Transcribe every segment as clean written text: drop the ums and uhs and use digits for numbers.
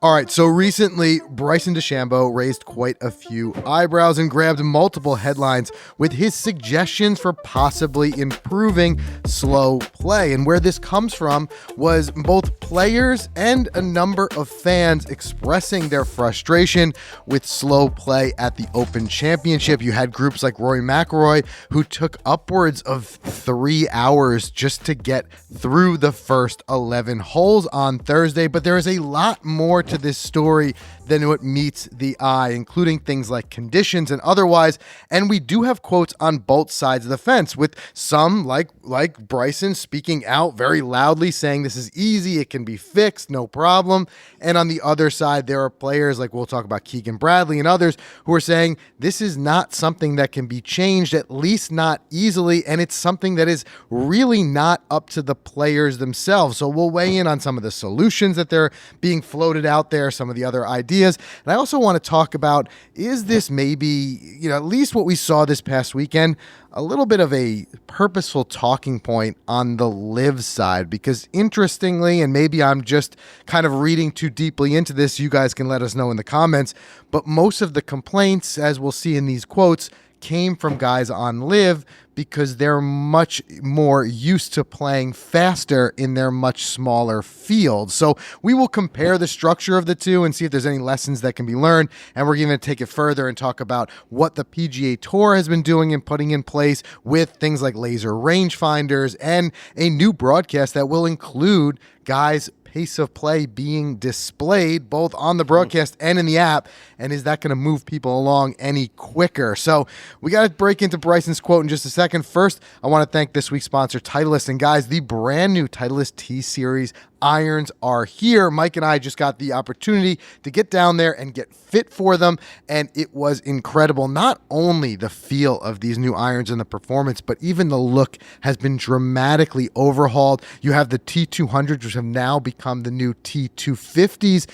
All right, so recently, Bryson DeChambeau raised quite a few eyebrows and grabbed multiple headlines with his suggestions for possibly improving slow play. And where this comes from was both players and a number of fans expressing their frustration with slow play at the Open Championship. You had groups like Rory McIlroy who took upwards of 3 hours just to get through the first 11 holes on Thursday, but there is a lot more to this story than what meets the eye, including things like conditions and otherwise. And we do have quotes on both sides of the fence, with some like Bryson speaking out very loudly saying this is easy, it can be fixed, no problem. And on the other side, there are players like we'll talk about Keegan Bradley and others who are saying this is not something that can be changed, at least not easily, and it's something that is really not up to the players themselves. So we'll weigh in on some of the solutions that they're being floated out there, some of the other ideas. And I also want to talk about, is this maybe, at least what we saw this past weekend, a little bit of a purposeful talking point on the live side? Because interestingly, and maybe I'm just kind of reading too deeply into this, you guys can let us know in the comments, but most of the complaints, as we'll see in these quotes, came from guys on live because they're much more used to playing faster in their much smaller field. So we will compare the structure of the two and see if there's any lessons that can be learned. And we're going to take it further and talk about what the PGA Tour has been doing and putting in place with things like laser rangefinders and a new broadcast that will include guys' pace of play being displayed both on the broadcast and in the app. And is that going to move people along any quicker? So we got to break into Bryson's quote in just a second. First, I want to thank this week's sponsor, Titleist. And guys, the brand new Titleist T-Series irons are here. Mike and I just got the opportunity to get down there and get fit for them, and it was incredible. Not only the feel of these new irons and the performance, but even the look has been dramatically overhauled. You have the T200s, which have now become the new T250s.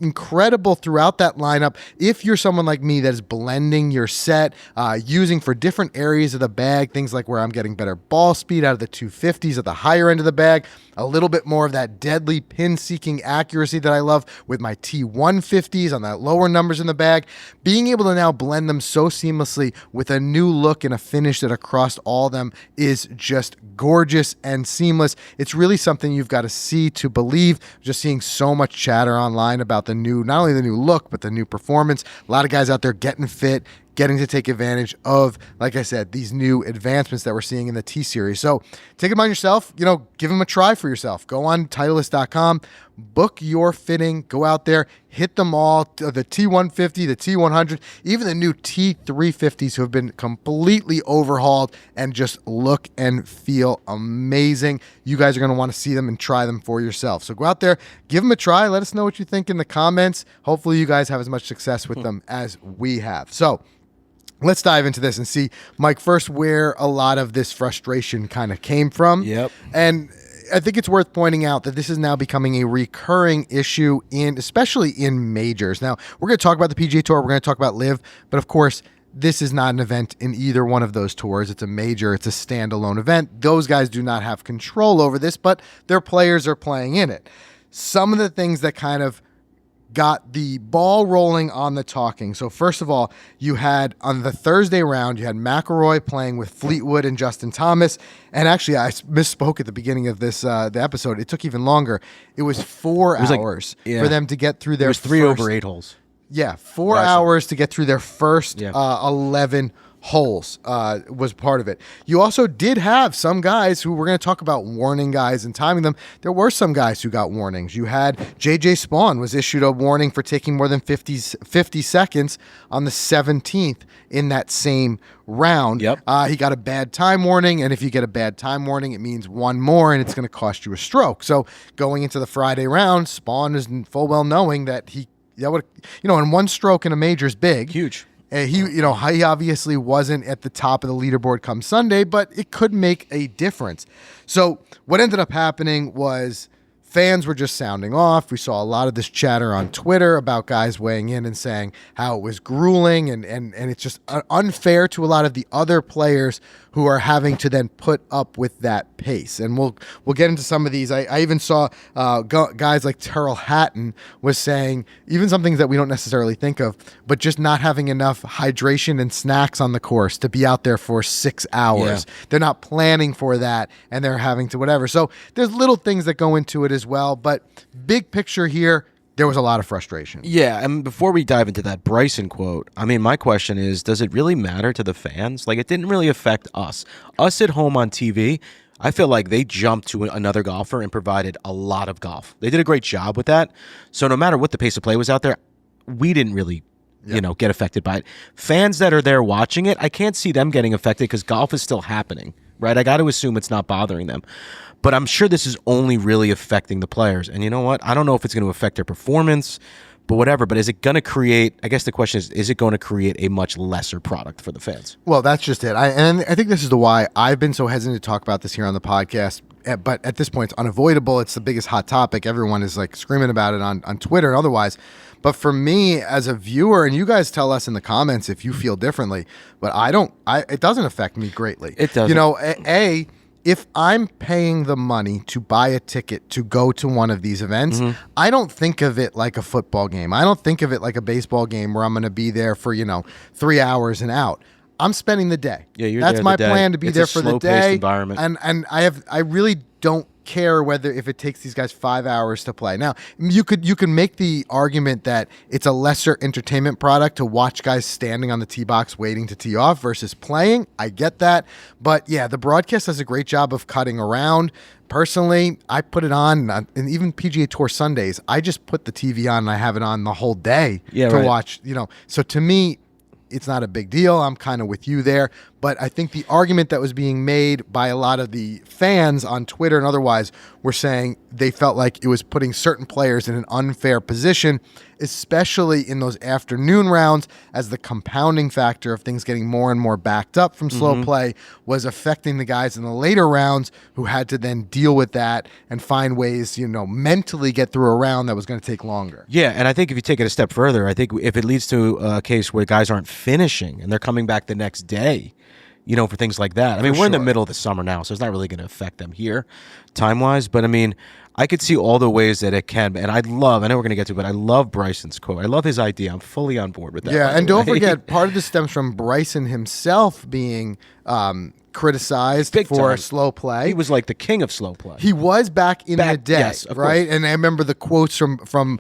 Incredible throughout that lineup. If you're someone like me that is blending your set, using for different areas of the bag, things like where I'm getting better ball speed out of the 250s at the higher end of the bag, a little bit more of that deadly pin-seeking accuracy that I love with my T150s on that lower numbers in the bag, being able to now blend them so seamlessly with a new look and a finish that across all of them is just gorgeous and seamless. It's really something you've got to see to believe. Just seeing so much chatter online about the new, not only the new look, but the new performance. A lot of guys out there getting fit, getting to take advantage of, like I said, these new advancements that we're seeing in the T-Series. So take them on yourself, give them a try for yourself. Go on Titleist.com, book your fitting, go out there, hit them all, the T150, the T100, even the new T350s who have been completely overhauled and just look and feel amazing. You guys are going to want to see them and try them for yourself. So go out there, give them a try. Let us know what you think in the comments. Hopefully you guys have as much success with them as we have. So let's dive into this and see, Mike, first where a lot of this frustration kind of came from. Yep. And I think it's worth pointing out that this is now becoming a recurring issue especially in majors. Now, we're going to talk about the PGA Tour. We're going to talk about LIV. But of course, this is not an event in either one of those tours. It's a major. It's a standalone event. Those guys do not have control over this, but their players are playing in it. Some of the things that kind of got the ball rolling on the talking. So first of all, you had on the Thursday round, you had McIlroy playing with Fleetwood and Justin Thomas. And actually, I misspoke at the beginning of this the episode. It took even longer. It was 4 hours for them to get through their first 3 over 8 holes. Yeah, 4 hours to get through their first 11 holes was part of it. You also did have some guys who we're going to talk about warning guys and timing them. There were some guys who got warnings. You had JJ Spawn was issued a warning for taking more than 50 seconds on the 17th in that same round. Yep. He got a bad time warning, and if you get a bad time warning, it means one more, and it's going to cost you a stroke. So going into the Friday round, Spawn is full well knowing that and one stroke in a major is big. Huge. He obviously wasn't at the top of the leaderboard come Sunday, but it could make a difference. So what ended up happening was fans were just sounding off. We saw a lot of this chatter on Twitter about guys weighing in and saying how it was grueling and it's just unfair to a lot of the other players who are having to then put up with that pace. And we'll get into some of these. I even saw guys like Terrell Hatton was saying even some things that we don't necessarily think of, but just not having enough hydration and snacks on the course to be out there for 6 hours. Yeah. They're not planning for that, and they're having to whatever. So there's little things that go into it as well. But big picture here, there was a lot of frustration. Yeah, and before we dive into that Bryson quote, I mean, my question is, does it really matter to the fans? Like, it didn't really affect us. Us at home on TV, I feel like they jumped to another golfer and provided a lot of golf. They did a great job with that. So no matter what the pace of play was out there, we didn't really get affected by it. Fans that are there watching it, I can't see them getting affected because golf is still happening, right? I got to assume it's not bothering them. But I'm sure this is only really affecting the players. And you know what? I don't know if it's going to affect their performance, but whatever. But is it going to create, I guess the question is it going to create a much lesser product for the fans? Well, that's just it. And I think this is the why I've been so hesitant to talk about this here on the podcast. But at this point, it's unavoidable. It's the biggest hot topic. Everyone is like screaming about it on Twitter and otherwise. But for me as a viewer, and you guys tell us in the comments if you feel differently, but it doesn't affect me greatly. It doesn't. You know, if I'm paying the money to buy a ticket to go to one of these events, I don't think of it like a football game. I don't think of it like a baseball game where I'm going to be there for, 3 hours and out. I'm spending the day. Yeah, that's my plan to be there for the day. Environment. And I really don't care if it takes these guys 5 hours to play. Now, you can make the argument that it's a lesser entertainment product to watch guys standing on the tee box waiting to tee off versus playing. I get that. But yeah, the broadcast does a great job of cutting around. Personally, I put it on, and even PGA Tour Sundays, I just put the TV on and I have it on the whole day to watch, So to me, it's not a big deal. I'm kind of with you there. But I think the argument that was being made by a lot of the fans on Twitter and otherwise were saying they felt like it was putting certain players in an unfair position, especially in those afternoon rounds, as the compounding factor of things getting more and more backed up from slow play was affecting the guys in the later rounds who had to then deal with that and find ways, mentally get through a round that was going to take longer. Yeah, and I think if you take it a step further, I think if it leads to a case where guys aren't finishing and they're coming back the next day, for things like that. I mean, we're in the middle of the summer now, so it's not really going to affect them here time-wise. But, I mean, I could see all the ways that it can. And I know we're going to get to it, but I love Bryson's quote. I love his idea. I'm fully on board with that. Yeah, and don't forget, part of this stems from Bryson himself being criticized Big for time. Slow play. He was like the king of slow play. He was back in the day, yes, right? Course. And I remember the quotes from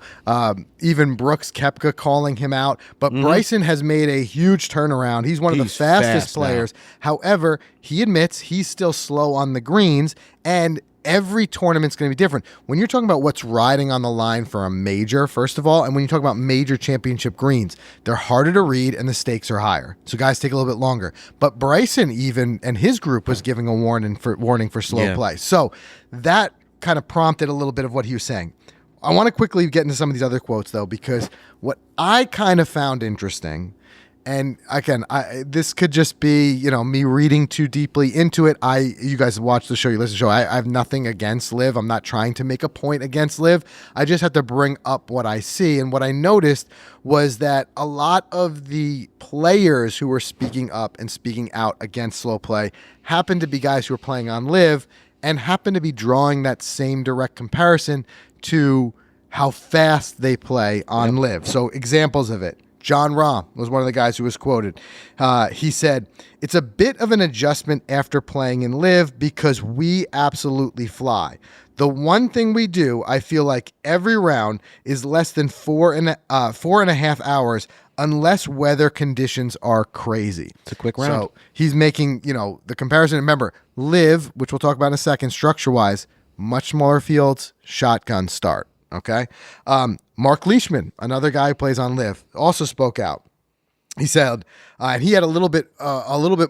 even Brooks Koepka calling him out. But Bryson has made a huge turnaround. He's one of the fastest players. Now. However, he admits he's still slow on the greens, and every tournament's going to be different. When you're talking about what's riding on the line for a major, first of all, and when you talk about major championship greens, they're harder to read and the stakes are higher. So guys take a little bit longer. But Bryson even, and his group was giving a warning for slow play. So that kind of prompted a little bit of what he was saying. I want to quickly get into some of these other quotes, though, because what I kind of found interesting, and again, this could just be, me reading too deeply into it. You guys watch the show, you listen to the show. I have nothing against Liv. I'm not trying to make a point against Liv. I just have to bring up what I see. And what I noticed was that a lot of the players who were speaking up and speaking out against slow play happened to be guys who were playing on Liv and happened to be drawing that same direct comparison to how fast they play on Liv. So examples of it. John Rahm was one of the guys who was quoted. He said, "It's a bit of an adjustment after playing in Liv because we absolutely fly. The one thing we do, I feel like every round is less than 4.5 hours unless weather conditions are crazy." It's a quick round. So he's making, the comparison. Remember, Liv, which we'll talk about in a second, structure-wise, much smaller fields, shotgun start. Okay. Mark Leishman, another guy who plays on Liv, also spoke out. He said, and he had a little bit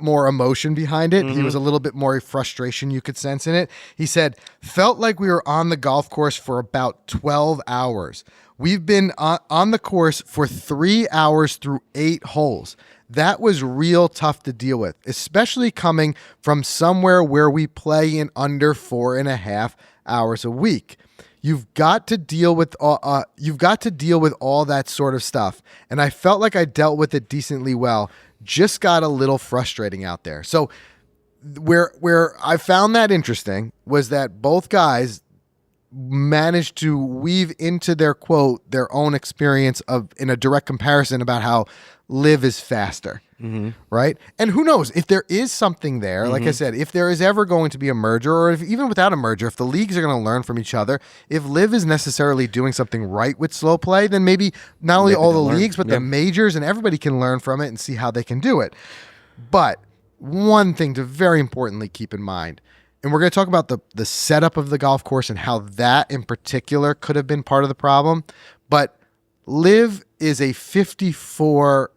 more emotion behind it. He was a little bit more frustration you could sense in it. He said, "Felt like we were on the golf course for about 12 hours. We've been on the course for 3 hours through 8 holes. That was real tough to deal with, especially coming from somewhere where we play in under 4.5 hours a week. You've got to deal with all that sort of stuff. And I felt like I dealt with it decently well. Just got a little frustrating out there. So where I found that interesting was that both guys managed to weave into their quote their own experience of in a direct comparison about how live is faster. Right? And who knows if there is something there, like I said, if there is ever going to be a merger, or if even without a merger, if the leagues are going to learn from each other, if live is necessarily doing something right with slow play, then maybe not only all the leagues, but the majors and everybody can learn from it and see how they can do it. But one thing to very importantly keep in mind, and we're going to talk about the setup of the golf course and how that in particular could have been part of the problem, but live is a 54,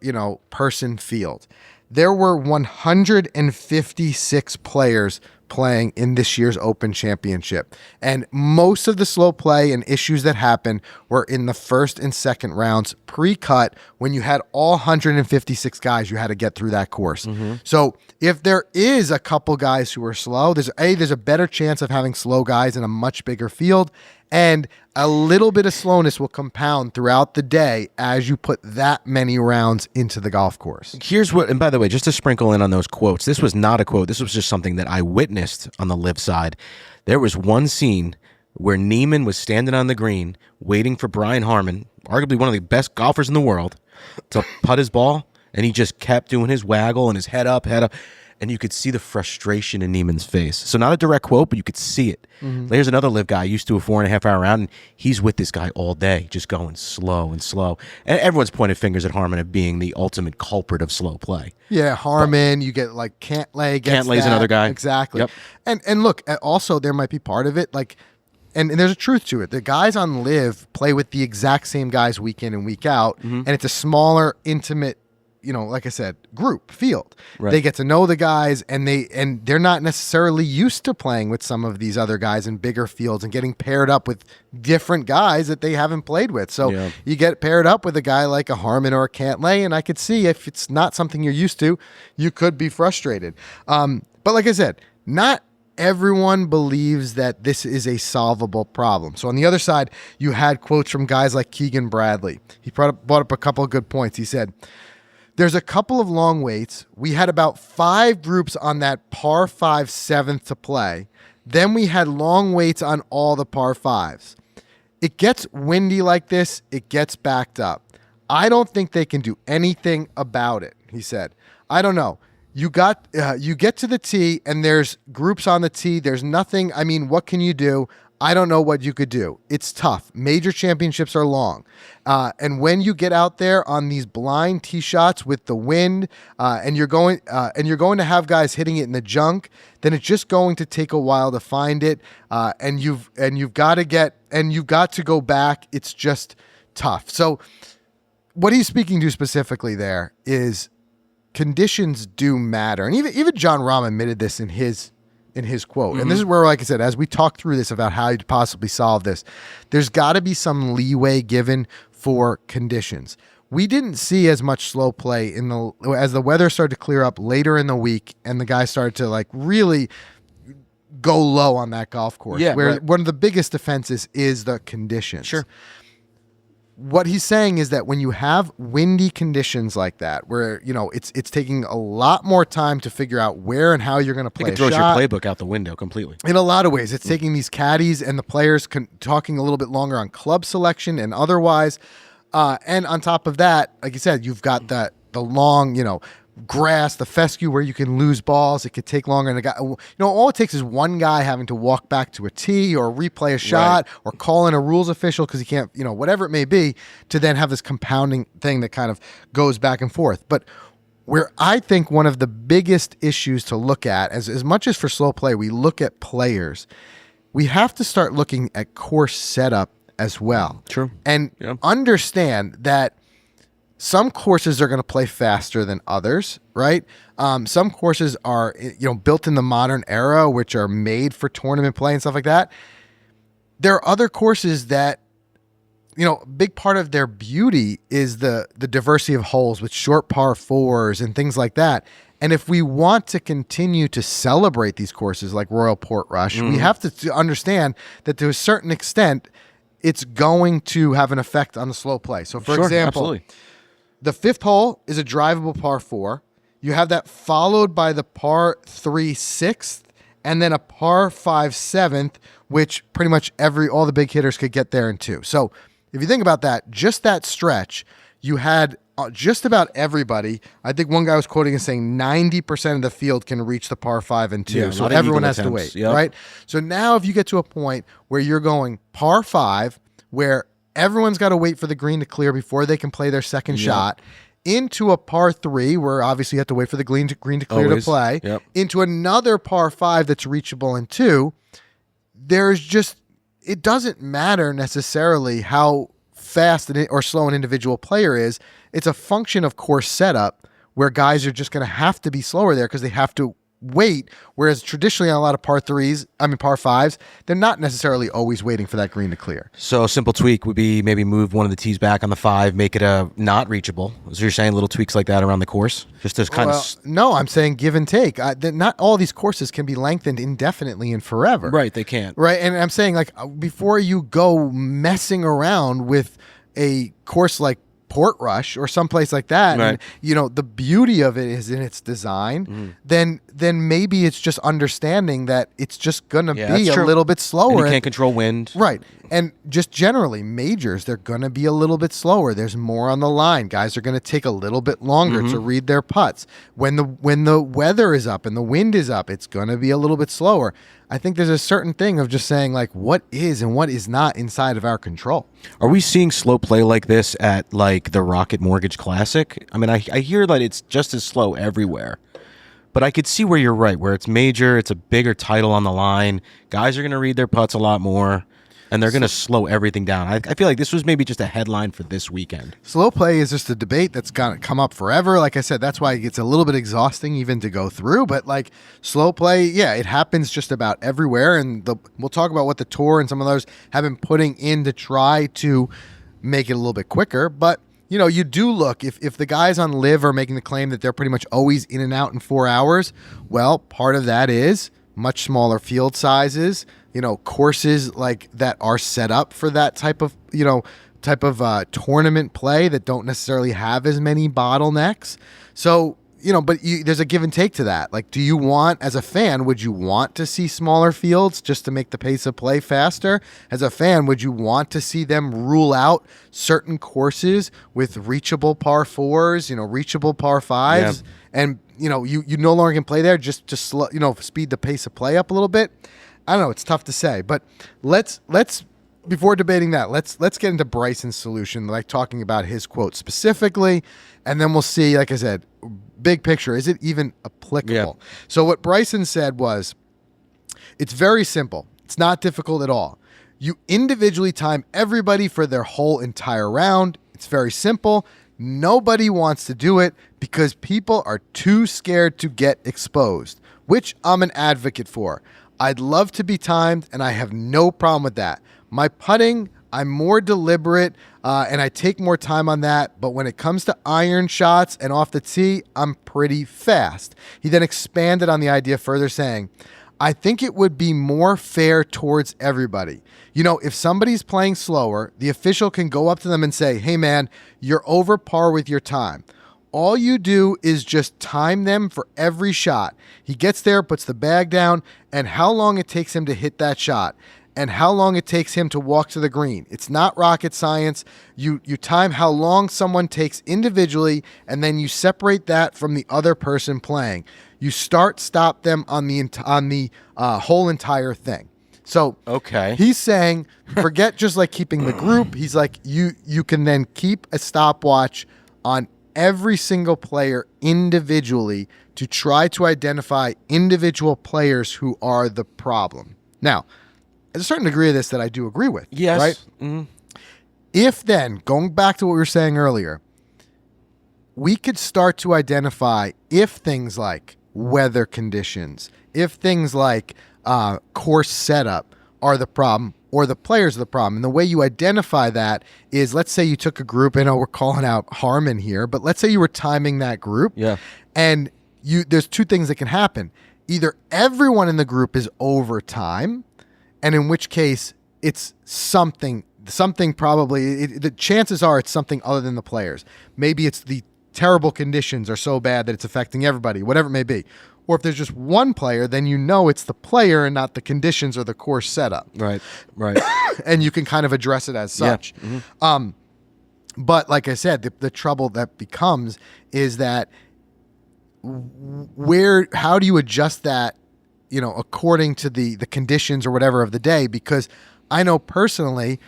person field. There were 156 players playing in this year's Open Championship. And most of the slow play and issues that happened were in the first and second rounds pre-cut when you had all 156 guys you had to get through that course. So if there is a couple guys who are slow, there's a better chance of having slow guys in a much bigger field. And a little bit of slowness will compound throughout the day as you put that many rounds into the golf course. Here's what, and by the way, just to sprinkle in on those quotes, this was not a quote. This was just something that I witnessed on the live side. There was one scene where Neiman was standing on the green waiting for Brian Harman, arguably one of the best golfers in the world, to putt his ball, and he just kept doing his waggle and his head up. And you could see the frustration in Neiman's face. So not a direct quote, but you could see it. There's another live guy used to a 4.5 hour round, and he's with this guy all day, just going slow and slow. And everyone's pointed fingers at Harman of being the ultimate culprit of slow play. Yeah, Harman, you get like Cantlay. Cantlay's another guy. Exactly. Yep. And look, also there might be part of it, like, and there's a truth to it. The guys on live play with the exact same guys week in and week out, and it's a smaller, intimate, like I said, group field. Right. They get to know the guys, and they're not necessarily used to playing with some of these other guys in bigger fields and getting paired up with different guys that they haven't played with. So you get paired up with a guy like a Harman or a Cantlay, and I could see if it's not something you're used to, you could be frustrated. But like I said, not everyone believes that this is a solvable problem. So on the other side, you had quotes from guys like Keegan Bradley. He brought up a couple of good points. He said, "There's a couple of long waits. We had about 5 groups on that par 5 7th to play. Then we had long waits on all the par 5s. It gets windy like this, it gets backed up. I don't think they can do anything about it," he said. "I don't know. You get to the tee and there's groups on the tee. There's nothing. I mean, what can you do? I don't know what you could do. It's tough. Major championships are long. And when you get out there on these blind tee shots with the wind, and you're going to have guys hitting it in the junk, then it's just going to take a while to find it. And you've got to go back. It's just tough." So what he's speaking to specifically there is conditions do matter. And even John Rahm admitted this in his quote. And this is where, like I said, as we talk through this about how you'd possibly solve this, there's got to be some leeway given for conditions. We didn't see as much slow play as the weather started to clear up later in the week and the guys started to like really go low on that golf course. Yeah, where one of the biggest defenses is the conditions. Sure. What he's saying is that when you have windy conditions like that, where it's taking a lot more time to figure out where and how you're going to play. It throws your playbook out the window completely. In a lot of ways, it's taking these caddies and the players talking a little bit longer on club selection and otherwise. And on top of that, like you said, you've got the long, grass, the fescue where you can lose balls. It could take longer. And all it takes is one guy having to walk back to a tee or replay a shot or call in a rules official because he can't, whatever it may be, to then have this compounding thing that kind of goes back and forth. But where I think one of the biggest issues to look at, as much as for slow play, we look at players, we have to start looking at course setup as well. True. And understand that some courses are going to play faster than others, right? Some courses are, built in the modern era, which are made for tournament play and stuff like that. There are other courses that, a big part of their beauty is the diversity of holes with short par 4s and things like that. And if we want to continue to celebrate these courses like Royal Portrush, we have to understand that to a certain extent, it's going to have an effect on the slow play. So, for example, absolutely. The fifth hole is a drivable par 4. You have that followed by the par 3 6th, and then a par 5 7th, which pretty much all the big hitters could get there in 2. So if you think about that, just that stretch, you had just about everybody. I think one guy was quoting and saying 90% of the field can reach the par 5 and 2. Yeah, so everyone has to wait, right? So now if you get to a point where you're going par 5, where everyone's got to wait for the green to clear before they can play their second shot, into a par 3 where obviously you have to wait for the green to clear to play, into another par 5 that's reachable in 2, it doesn't matter necessarily how fast or slow an individual player is. It's a function of course setup where guys are just going to have to be slower there because they have to wait, whereas traditionally on a lot of par 5s, they're not necessarily always waiting for that green to clear. So a simple tweak would be maybe move one of the tees back on the 5, make it a not reachable. So you're saying little tweaks like that around the course? Just to kind of... No, I'm saying give and take. Not all these courses can be lengthened indefinitely and forever. Right, they can't. Right, and I'm saying like before you go messing around with a course like Portrush or someplace like that, right. And the beauty of it is in its design, then maybe it's just understanding that it's just gonna be a little bit slower. And you can't control wind. Right. And just generally majors, they're gonna be a little bit slower. There's more on the line. Guys are gonna take a little bit longer to read their putts. When the weather is up and the wind is up, it's gonna be a little bit slower. I think there's a certain thing of just saying like what is and what is not inside of our control. Are we seeing slow play like this at like the Rocket Mortgage Classic? I mean, I hear that it's just as slow everywhere, but I could see where you're right, where it's major, it's a bigger title on the line. Guys are going to read their putts a lot more, and they're going to slow everything down. I feel like this was maybe just a headline for this weekend. Slow play is just a debate that's going to come up forever. Like I said, that's why it gets a little bit exhausting even to go through. But like slow play, yeah, it happens just about everywhere. And we'll talk about what the tour and some of those have been putting in to try to make it a little bit quicker. But you do look, if the guys on Live are making the claim that they're pretty much always in and out in 4 hours, well, part of that is much smaller field sizes, courses like that are set up for that type of tournament play that don't necessarily have as many bottlenecks. So, but there's a give and take to that. Like, do you want, as a fan, would you want to see smaller fields just to make the pace of play faster? As a fan, would you want to see them rule out certain courses with reachable par 4s, reachable par 5s, and you no longer can play there just to slow, speed the pace of play up a little bit? I don't know. It's tough to say, but let's before debating that, let's get into Bryson's solution, like talking about his quote specifically, and then we'll see, like I said, big picture, is it even applicable? Yeah. So what Bryson said was, it's very simple. It's not difficult at all. You individually time everybody for their whole entire round. It's very simple. Nobody wants to do it because people are too scared to get exposed, which I'm an advocate for. I'd love to be timed, and I have no problem with that. My putting, I'm more deliberate, and I take more time on that. But when it comes to iron shots and off the tee, I'm pretty fast. He then expanded on the idea further, saying, I think it would be more fair towards everybody. If somebody's playing slower, the official can go up to them and say, hey, man, you're over par with your time. All you do is just time them for every shot. He gets there, puts the bag down, and how long it takes him to hit that shot, and how long it takes him to walk to the green. It's not rocket science. You time how long someone takes individually, and then you separate that from the other person playing. You stop them on the whole entire thing. So okay, he's saying forget just like keeping the group. He's like you can then keep a stopwatch on every single player individually to try to identify individual players who are the problem. Now, there's a certain degree of this that I do agree with. Yes. Right? Mm-hmm. If then, going back to what we were saying earlier, we could start to identify if things like weather conditions, if things like course setup are the problem, or the players are the problem. And the way you identify that is, let's say you took a group, I know we're calling out Harmon here, but let's say you were timing that group. Yeah. And there's two things that can happen. Either everyone in the group is over time, and in which case it's something probably, the chances are it's something other than the players. Maybe it's the terrible conditions are so bad that it's affecting everybody, whatever it may be. Or if there's just one player, then you know it's the player and not the conditions or the course setup. Right. And you can kind of address it as such. Yeah. Mm-hmm. But like I said, the trouble that becomes is that how do you adjust that, according to the conditions or whatever of the day? Because I know personally,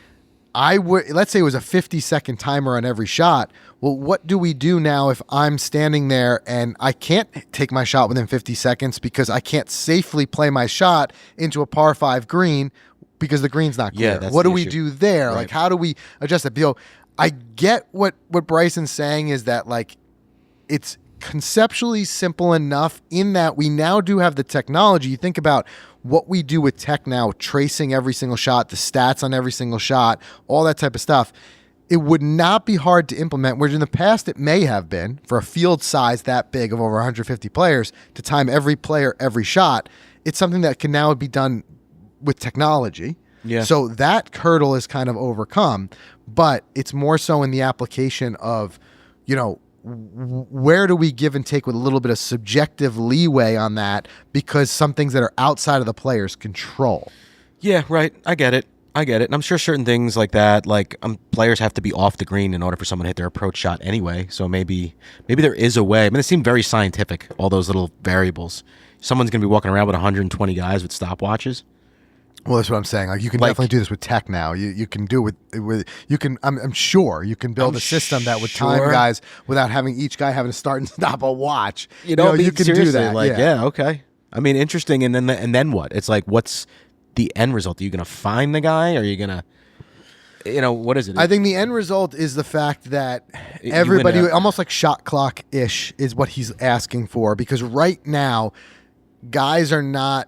let's say it was a 50-second timer on every shot. Well, what do we do now if I'm standing there and I can't take my shot within 50 seconds because I can't safely play my shot into a par 5 green because the green's not clear? Yeah, what do we do there? Right. Like, how do we adjust it? I get what Bryson's saying is that, like, it's conceptually simple enough in that we now do have the technology. You think about what we do with tech now, tracing every single shot, the stats on every single shot, all that type of stuff. It would not be hard to implement, whereas in the past it may have been, for a field size that big of over 150 players, to time every player, every shot. It's something that can now be done with technology. Yeah. So that hurdle is kind of overcome, but it's more so in the application of, where do we give and take with a little bit of subjective leeway on that, because some things that are outside of the player's control. Yeah, right. I get it. And I'm sure certain things like that, like players have to be off the green in order for someone to hit their approach shot anyway. So maybe there is a way. I mean, it seemed very scientific, all those little variables. Someone's going to be walking around with 120 guys with stopwatches. Well, that's what I'm saying. Like, you can definitely do this with tech now. You can do it with you can. I'm sure you can build a system that would time guys without having each guy having to start and stop a watch. You can do that. Like, yeah, okay. I mean, interesting. And then what? It's like, what's the end result? Are you going to find the guy? Or are you going to, what is it? I think the end result is the fact that everybody, almost like shot clock-ish, is what he's asking for. Because right now, guys are not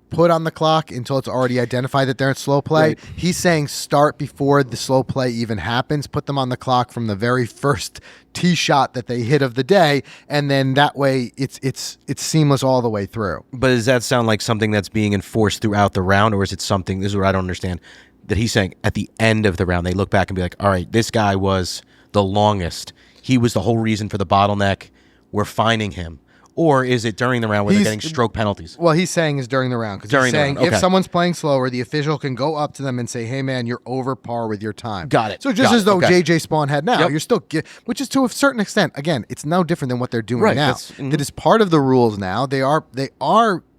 put on the clock until it's already identified that they're in slow play. Right. He's saying start before the slow play even happens. Put them on the clock from the very first tee shot that they hit of the day, and then that way it's seamless all the way through. But does that sound like something that's being enforced throughout the round, or is it something, this is what I don't understand, that he's saying at the end of the round they look back and be like, all right, this guy was the longest. He was the whole reason for the bottleneck. We're fining him. Or is it during the round where they're getting stroke penalties? Well, he's saying is during the round. Because he's saying if someone's playing slower, the official can go up to them and say, hey, man, you're over par with your time. Got it. So just as though J.J. Spawn had now, Yep. you're still, which is to a certain extent, again, it's no different than what they're doing Right, now. That is part of the rules now. They are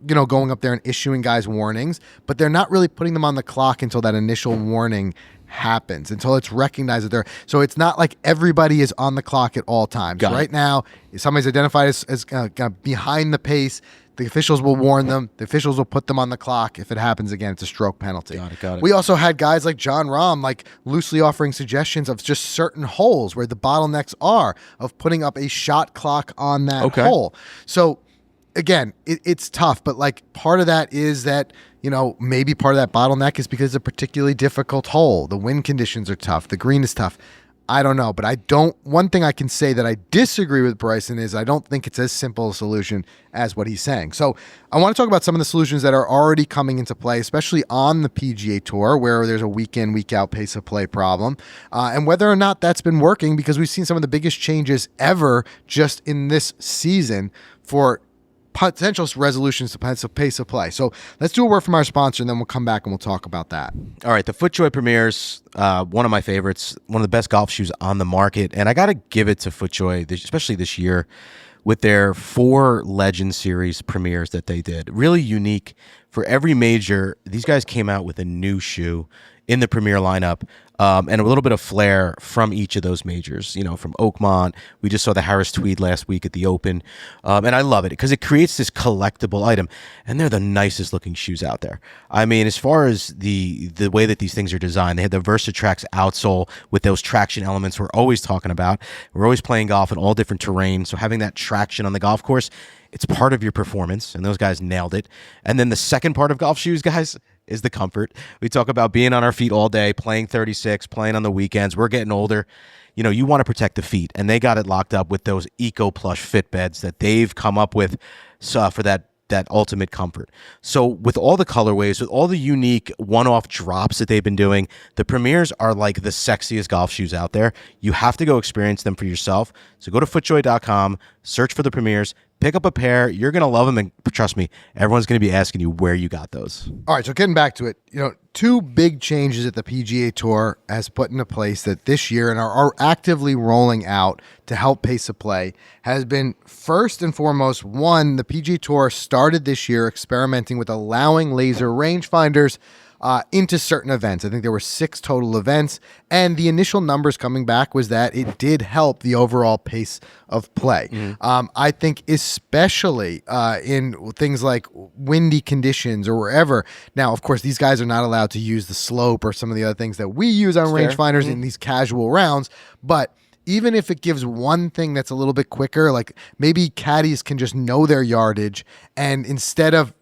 going up there and issuing guys warnings, but they're not really putting them on the clock until that initial warning happens, until it's recognized that they're. So it's not like everybody is on the clock at all times. Right now, if somebody's identified as behind the pace, the officials will warn them. The officials will put them on the clock. If it happens again, it's a stroke penalty. Got it. We also had guys like John Rahm, like loosely offering suggestions of just certain holes where the bottlenecks are, of putting up a shot clock on that hole. So again, it's tough, but like part of that is that, maybe part of that bottleneck is because it's a particularly difficult hole. The wind conditions are tough. The green is tough. I don't know, but one thing I can say that I disagree with Bryson is I don't think it's as simple a solution as what he's saying. So I want to talk about some of the solutions that are already coming into play, especially on the PGA Tour, where there's a week in, week out pace of play problem, and whether or not that's been working, because we've seen some of the biggest changes ever just in this season for potential resolutions to pace of play. So let's do a word from our sponsor, and then we'll come back and we'll talk about that. All right, the FootJoy Premiers, one of my favorites, one of the best golf shoes on the market, and I got to give it to FootJoy, especially this year, with their 4 Legend Series Premiers that they did. Really unique. For every major, these guys came out with a new shoe in the Premier lineup, and a little bit of flair from each of those majors. From Oakmont, we just saw the Harris Tweed last week at the Open, and I love it because it creates this collectible item, and they're the nicest looking shoes out there. I mean, as far as the way that these things are designed, they had the VersaTrax outsole with those traction elements we're always talking about. We're always playing golf in all different terrain, so having that traction on the golf course, it's part of your performance, and those guys nailed it. And then the second part of golf shoes, guys, is the comfort. We talk about being on our feet all day, playing 36, playing on the weekends. We're getting older. You want to protect the feet, and they got it locked up with those Eco Plush fit beds that they've come up with for that ultimate comfort. So with all the colorways, with all the unique one-off drops that they've been doing, the Premiers are like the sexiest golf shoes out there. You have to go experience them for yourself. So go to footjoy.com, search for the Premiers, pick up a pair. You're going to love them, and trust me, everyone's going to be asking you where you got those. All right, so getting back to it, two big changes that the PGA Tour has put into place that this year and are actively rolling out to help pace of play has been, first and foremost, one, the PGA Tour started this year experimenting with allowing laser rangefinders into certain events. I think there were 6 total events, and the initial numbers coming back was that it did help the overall pace of play. I think especially in things like windy conditions or wherever. Now, of course, these guys are not allowed to use the slope or some of the other things that we use on rangefinders in these casual rounds, but even if it gives one thing that's a little bit quicker, like maybe caddies can just know their yardage, and instead of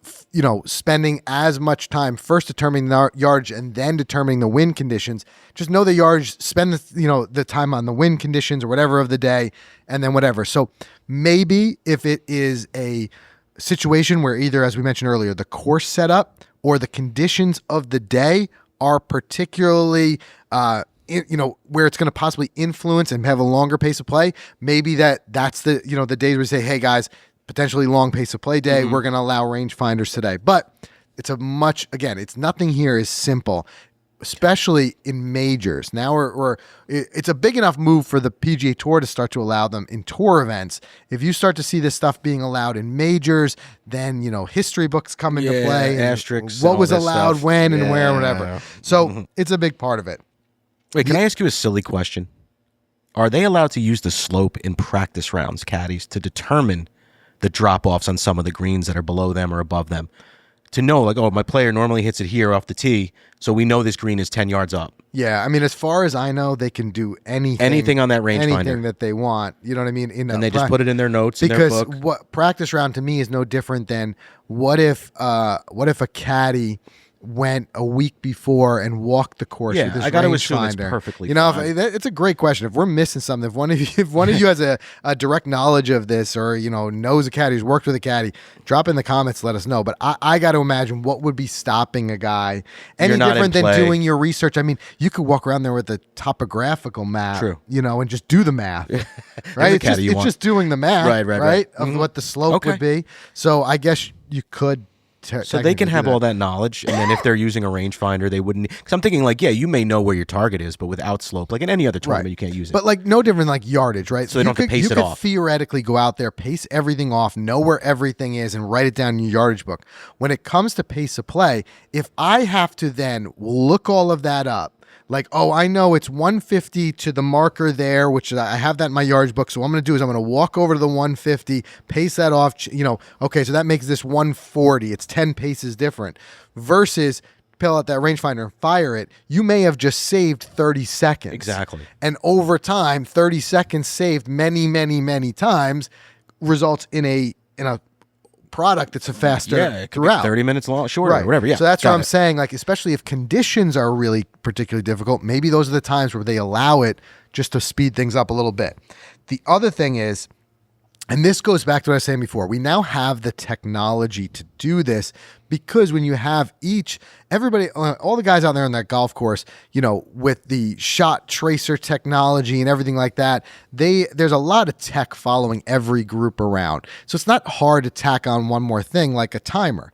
spending as much time first determining the yardage and then determining the wind conditions, just know the yardage, spend the time on the wind conditions or whatever of the day, and then whatever. So maybe if it is a situation where either, as we mentioned earlier, the course setup or the conditions of the day are particularly where it's going to possibly influence and have a longer pace of play, maybe that's the the days where we say, hey guys, potentially long pace of play day, we're going to allow rangefinders today. But it's it's nothing here is simple, especially in majors. Now it's a big enough move for the PGA Tour to start to allow them in tour events. If you start to see this stuff being allowed in majors, then history books come into play, asterisks, what was allowed stuff. when and where, whatever. So it's a big part of it. Wait, can I ask you a silly question? Are they allowed to use the slope in practice rounds, caddies, to determine the drop-offs on some of the greens that are below them or above them? To know, like, oh, my player normally hits it here off the tee, so we know this green is 10 yards up. Yeah, I mean, as far as I know, they can do anything on that rangefinder. Anything that they want. You know what I mean? And they just put it in their notes, in their book. Because what practice round to me is no different than what if a caddy went a week before and walked the course with his I got to assume it's rangefinder. perfectly fine. It's a great question. If we're missing something, if one of you has a direct knowledge of this, or knows a caddy, who's worked with a caddy, drop in the comments, let us know. But I got to imagine what would be stopping a guy any different than doing your research. I mean, you could walk around there with a topographical map, and just do the math, right? It's just doing the math, right? Of what the slope would be. So I guess you could. So they can have all that knowledge, and then if they're using a rangefinder, they wouldn't. Because I'm thinking, you may know where your target is, but without slope, like in any other tournament, you can't use it. But no different like yardage, right? So they don't have to pace it off. You could theoretically go out there, pace everything off, know where everything is, and write it down in your yardage book. When it comes to pace of play, if I have to then look all of that up, like, oh, I know it's 150 to the marker there, which I have that in my yardage book. So what I'm going to do is I'm going to walk over to the 150, pace that off. Okay, so that makes this 140. It's 10 paces different. Versus pull out that rangefinder and fire it. You may have just saved 30 seconds. Exactly. And over time, 30 seconds saved many, many, many times results in a product that's a faster it could throughout. Be 30 minutes long, shorter, right. Whatever. Yeah. So that's what I'm saying. Like, especially if conditions are really particularly difficult, maybe those are the times where they allow it just to speed things up a little bit. The other thing is, and this goes back to what I was saying before, we now have the technology to do this, because when you have everybody, all the guys out there on that golf course, with the shot tracer technology and everything like that, there's a lot of tech following every group around. So it's not hard to tack on one more thing like a timer.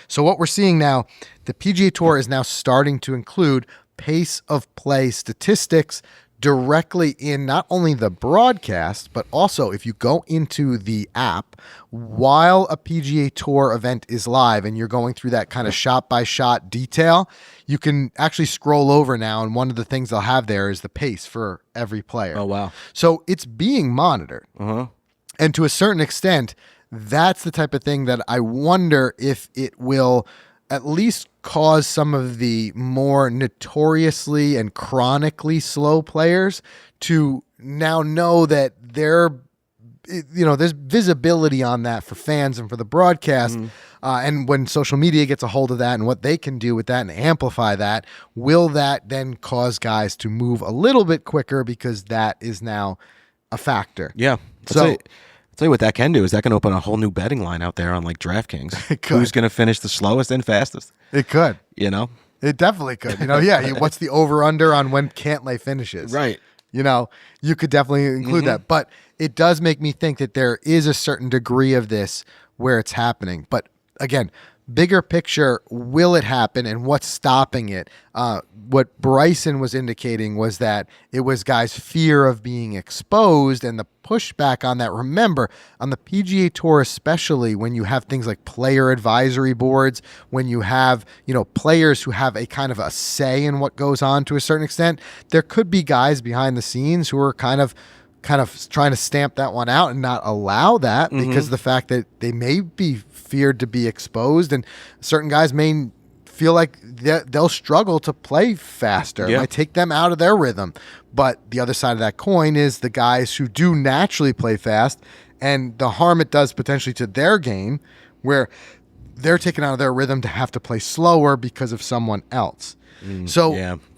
So what we're seeing now, the PGA Tour is now starting to include pace of play statistics directly in not only the broadcast, but also if you go into the app while a PGA Tour event is live and you're going through that kind of shot by shot detail, you can actually scroll over now, and one of the things they'll have there is the pace for every player. Oh, wow. So it's being monitored. And to a certain extent, that's the type of thing that I wonder if it will at least cause some of the more notoriously and chronically slow players to now know that their there's visibility on that for fans and for the broadcast. And when social media gets a hold of that and what they can do with that and amplify that, will that then cause guys to move a little bit quicker because that is now a factor? Yeah. I'll tell you what that can do is that can open a whole new betting line out there on like DraftKings. It could. Who's going to finish the slowest and fastest? It could. It definitely could. What's the over-under on when Cantlay finishes? Right. You could definitely include that. But it does make me think that there is a certain degree of this where it's happening. But again, bigger picture, will it happen and what's stopping it? What Bryson was indicating was that it was guys' fear of being exposed and the pushback on that. Remember, on the PGA Tour, especially when you have things like player advisory boards, when you have, players who have a kind of a say in what goes on to a certain extent, there could be guys behind the scenes who are kind of trying to stamp that one out and not allow that because of the fact that they may be feared to be exposed, and certain guys may feel like they'll struggle to play faster. It might take them out of their rhythm. But the other side of that coin is the guys who do naturally play fast and the harm it does potentially to their game where they're taken out of their rhythm to have to play slower because of someone else.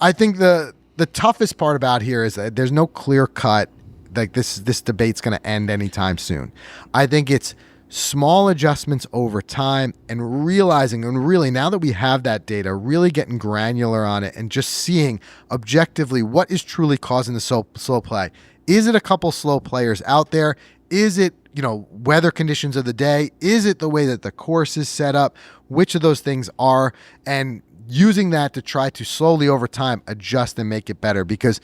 I think the toughest part about here is that there's no clear cut, like this debate's going to end anytime soon. I think it's small adjustments over time and realizing, and really now that we have that data, really getting granular on it and just seeing objectively what is truly causing the slow play. Is it a couple slow players out there? Is it, weather conditions of the day? Is it the way that the course is set up? Which of those things are? And using that to try to slowly over time adjust and make it better, because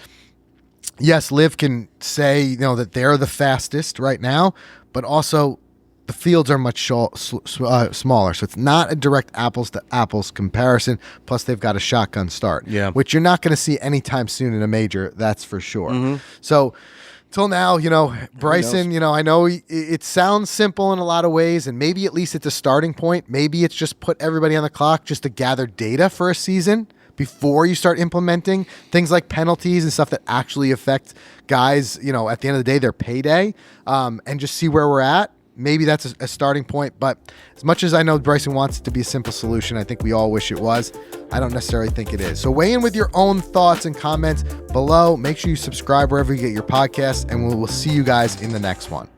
yes, Liv can say, that they're the fastest right now, but also the fields are much smaller. So it's not a direct apples to apples comparison. Plus they've got a shotgun start, which you're not going to see anytime soon in a major. That's for sure. So till now, Bryson, I know it sounds simple in a lot of ways, and maybe at least it's a starting point. Maybe it's just put everybody on the clock just to gather data for a season before you start implementing things like penalties and stuff that actually affect guys, at the end of the day, their payday, and just see where we're at. Maybe that's a starting point. But as much as I know Bryson wants it to be a simple solution, I think we all wish it was. I don't necessarily think it is. So weigh in with your own thoughts and comments below. Make sure you subscribe wherever you get your podcasts, and we'll see you guys in the next one.